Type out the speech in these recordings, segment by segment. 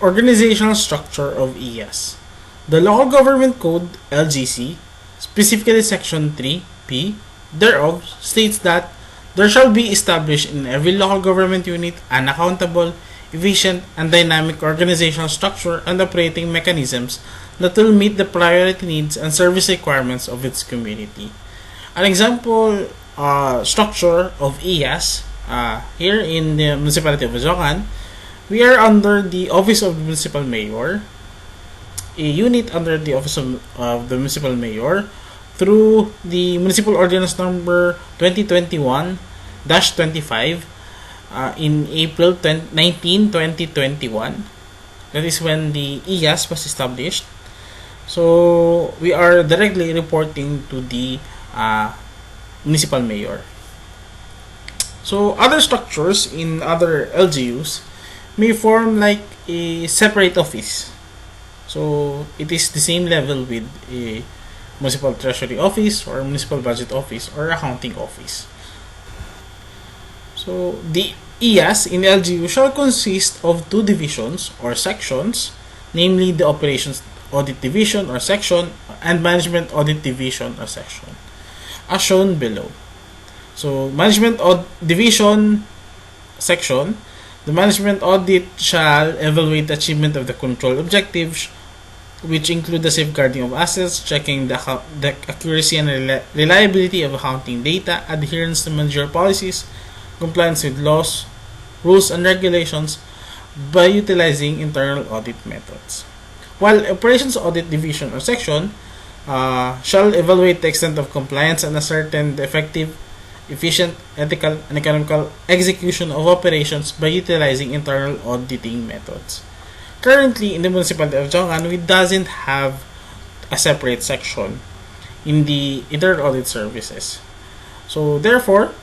Organizational Structure of IAS. The Local Government Code (LGC), specifically Section 3(p) thereof, states that there shall be established in every local government unit an accountable, efficient, and dynamic organizational structure and operating mechanisms that will meet the priority needs and service requirements of its community. An example structure of IAS here in the municipality of Odiongan, we are under the Office of the Municipal Mayor, a unit under the Office of the Municipal Mayor through the Municipal Ordinance number 2021-25 in April 19, 2021. That is when the IAS was established. So we are directly reporting to the Municipal Mayor. So other structures in other LGUs may form like a separate office. So it is the same level with a municipal treasury office or municipal budget office or accounting office. So the IAS in LGU shall consist of two divisions or sections, namely the Operations Audit Division or section and Management Audit Division or section, as shown below. So Management Division section, the Management Audit shall evaluate the achievement of the control objectives, which include the safeguarding of assets, checking the accuracy and reliability of accounting data, adherence to managerial policies, compliance with laws, rules, and regulations by utilizing internal audit methods. While Operations Audit Division or section shall evaluate the extent of compliance and ascertain the effective, efficient, ethical, and economical execution of operations by utilizing internal auditing methods. Currently, in the municipality of Odiongan, we doesn't have a separate section in the internal audit services. So therefore,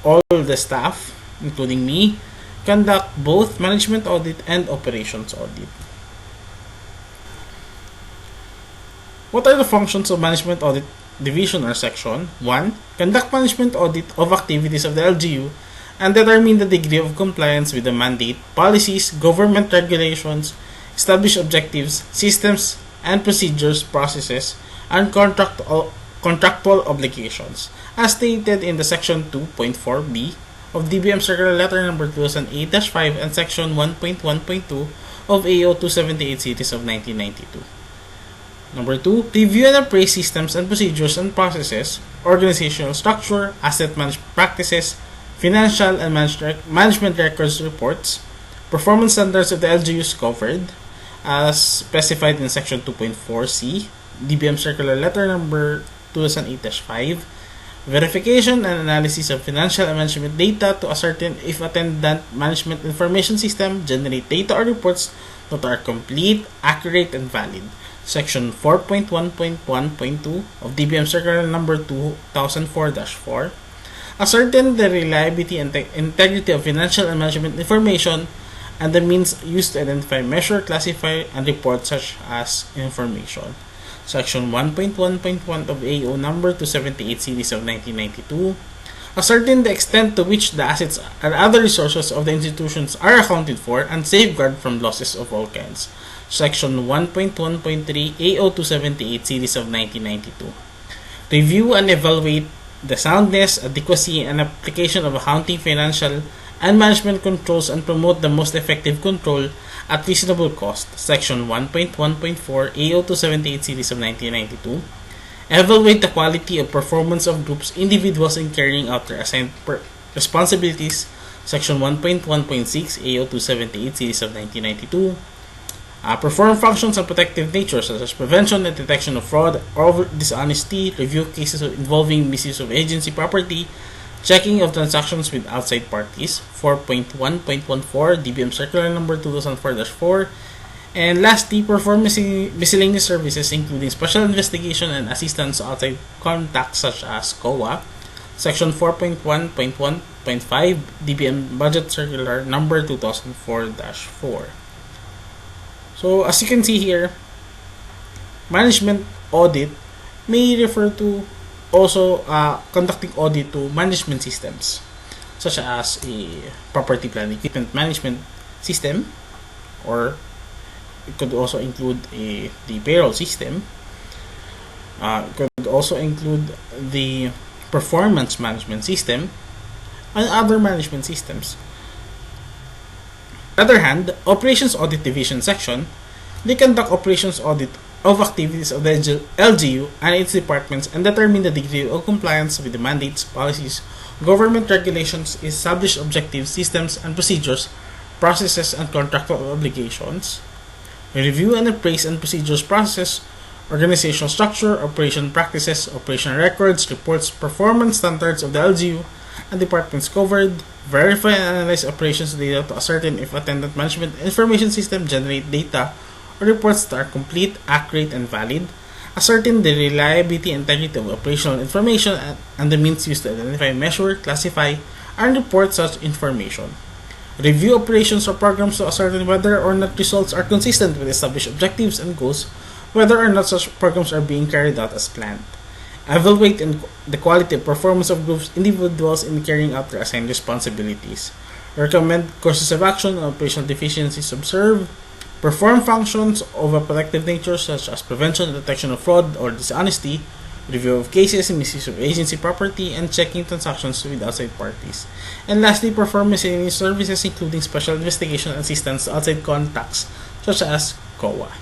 all the staff, including me, conduct both management audit and operations audit. What are the functions of management audit division or section? 1. Conduct management audit of activities of the LGU and determine the degree of compliance with the mandate, policies, government regulations, establish objectives, systems and procedures, processes, and contractual obligations, as stated in the Section 2.4b of DBM Circular Letter number 2008-5 and Section 1.1.2 of AO 278 Series of 1992. Number 2, review and appraise systems and procedures and processes, organizational structure, asset management practices, financial and management records reports, performance standards of the LGUs covered, as specified in Section 2.4c, DBM Circular Letter number 2008-5, verification and analysis of financial and management data to ascertain if attendant management information system generate data or reports that are complete, accurate, and valid. Section 4.1.1.2 of DBM Circular number 2004-4, ascertain the reliability and integrity of financial and management information and the means used to identify, measure, classify, and report such as information. Section 1.1.1 of AO number 278 Series of 1992, ascertain the extent to which the assets and other resources of the institutions are accounted for and safeguard from losses of all kinds. Section 1.1.3 AO 278 Series of 1992. Review and evaluate the soundness, adequacy, and application of accounting, financial, and management controls and promote the most effective control at reasonable cost. Section 1.1.4 AO 278 Series of 1992. Evaluate the quality of performance of groups, individuals in carrying out their assigned responsibilities. Section 1.1.6 AO 278 Series of 1992. Perform functions of protective nature such as prevention and detection of fraud or dishonesty, review cases involving misuse of agency property, checking of transactions with outside parties. 4.1.14 DBM Circular number 2004-4. And lastly, perform miscellaneous services including special investigation and assistance to outside contacts such as COA. Section 4.1.1.5 DBM Budget Circular number 2004-4. So as you can see here, management audit may refer to also conducting audit to management systems such as a property plan equipment management system, or it could also include the payroll system. It could also include the performance management system and other management systems. On the other hand, Operations Audit Division section, they conduct operations audit of activities of the LGU and its departments and determine the degree of compliance with the mandates, policies, government regulations, established objectives, systems and procedures, processes and contractual obligations. Review and appraise and procedures processes, organizational structure, operation practices, operation records, reports, performance standards of the LGU and departments covered, verify and analyze operations data to ascertain if attendant management information system generate data or reports that are complete, accurate, and valid, ascertain the reliability and integrity of operational information and the means used to identify, measure, classify, and report such information. Review operations or programs to ascertain whether or not results are consistent with established objectives and goals, whether or not such programs are being carried out as planned. Evaluate the quality of performance of groups, individuals in carrying out their assigned responsibilities. Recommend courses of action on operational deficiencies observed. Perform functions of a protective nature such as prevention and detection of fraud or dishonesty, review of cases in misuse of agency property, and checking transactions with outside parties. And lastly, perform miscellaneous services including special investigation assistance to outside contacts such as COA.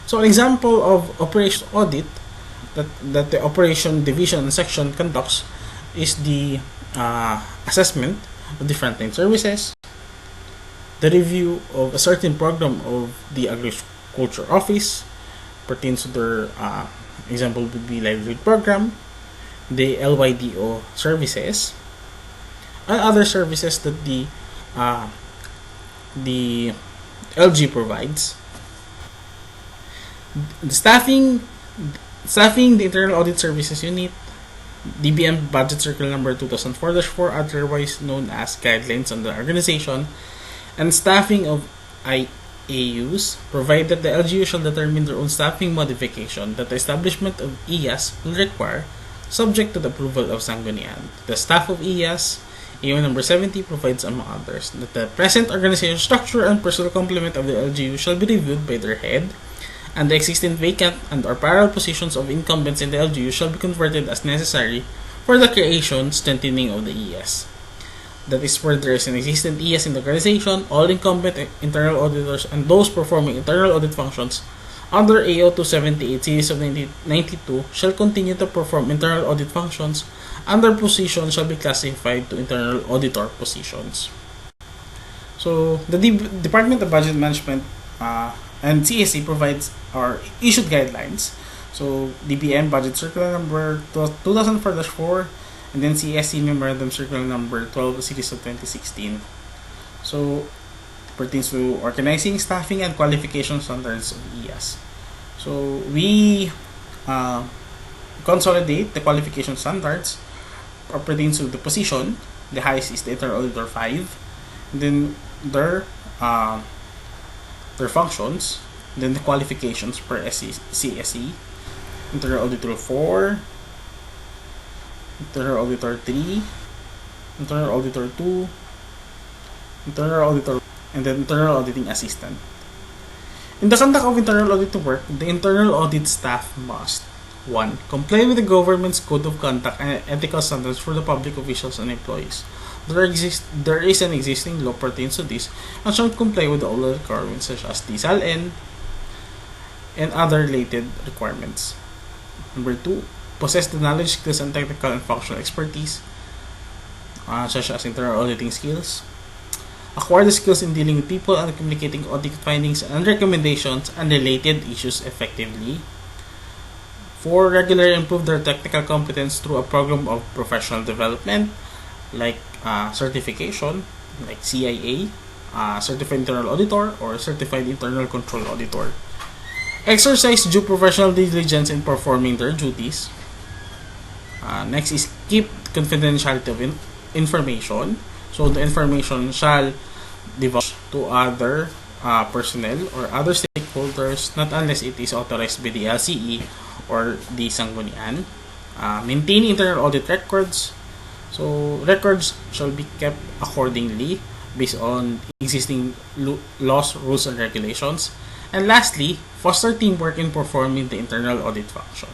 So an example of operation audit that the operation division section conducts is the assessment of the frontline services, the review of a certain program of the agriculture office pertains to their example would be livelihood program, the LYDO services, and other services that the LG provides. The staffing the internal audit services unit, DBM budget circle number 2004-4, otherwise known as guidelines on the organization, and staffing of IAUs, provided the LGU shall determine their own staffing modification that the establishment of IAS will require, subject to the approval of Sanggunian. The staff of IAS, AO number 70, provides among others that the present organizational structure and personnel complement of the LGU shall be reviewed by their head, and the existing vacant and or parallel positions of incumbents in the LGU shall be converted as necessary for the creation, strengthening of the ES. That is, where there is an existing ES in the organization, all incumbent internal auditors and those performing internal audit functions under AO 278 series of 1992 shall continue to perform internal audit functions, and their positions shall be classified to internal auditor positions. So the Department of Budget Management and CSC provides or issued guidelines. So DBM budget circular number 2004-4, and then CSC memorandum circular number 12 series of 2016. So pertains to organizing, staffing, and qualification standards of IAS. So we consolidate the qualification standards pertains to the position. The highest is the internal auditor 5, and then their functions, then the qualifications per CSE, internal auditor 4, internal auditor 3, internal auditor 2, internal auditor, and then internal auditing assistant. In the conduct of internal audit work, the internal audit staff must 1. Comply with the government's code of conduct and ethical standards for the public officials and employees. There is an existing law pertains to this and shall comply with all requirements such as the SALN and other related requirements. Number 2. Possess the knowledge, skills, and technical and functional expertise such as internal auditing skills. Acquire the skills in dealing with people and communicating audit findings and recommendations and related issues effectively. 4. Regularly improve their technical competence through a program of professional development like certification, like CIA, Certified Internal Auditor, or Certified Internal Control Auditor. Exercise due professional diligence in performing their duties. Next is keep confidentiality of information. So the information shall divulge to other personnel or other stakeholders not unless it is authorized by the LCE or the Sanggunian. Maintain internal audit records. So records shall be kept accordingly based on existing laws, rules, and regulations. And lastly, foster teamwork in performing the internal audit function.